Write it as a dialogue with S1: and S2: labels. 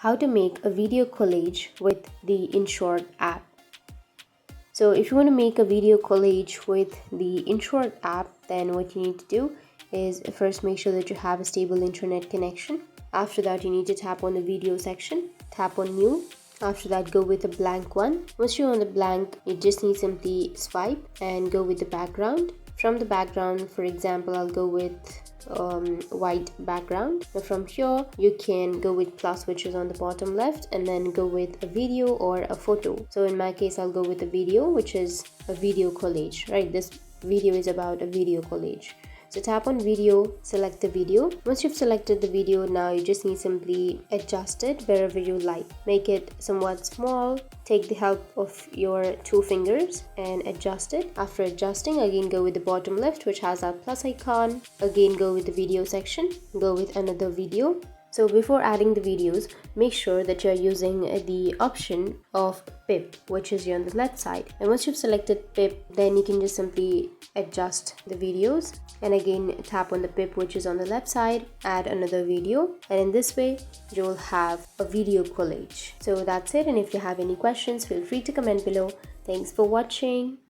S1: how to make a video collage with the Inshot app. So if you want to make a video collage with the Inshot app, then what you need to do is first make sure that you have a stable internet connection. After that, you need to tap on the video section, tap on new. After that, go with a blank one. Once you're on the blank, you just need simply swipe and go with the background. From the background, for example, I'll go with white background. Now from here, you can go with plus, which is on the bottom left, and then go with a video or a photo. So in my case, I'll go with a video, which is a video collage, right? This video is about a video collage. So tap on video, select the video. Once you've selected the video, now you just need simply adjust it wherever you like. Make it somewhat small. Take the help of your two fingers and adjust it. After adjusting, again go with the bottom left, which has our plus icon. Again go with the video section. Go with another video. So before adding the videos, make sure that you're using the option of pip, which is here on the left side. And once you've selected pip, then you can just simply adjust the videos. And again, tap on the pip, which is on the left side, add another video. And in this way, you'll have a video collage. So that's it. And if you have any questions, feel free to comment below. Thanks for watching.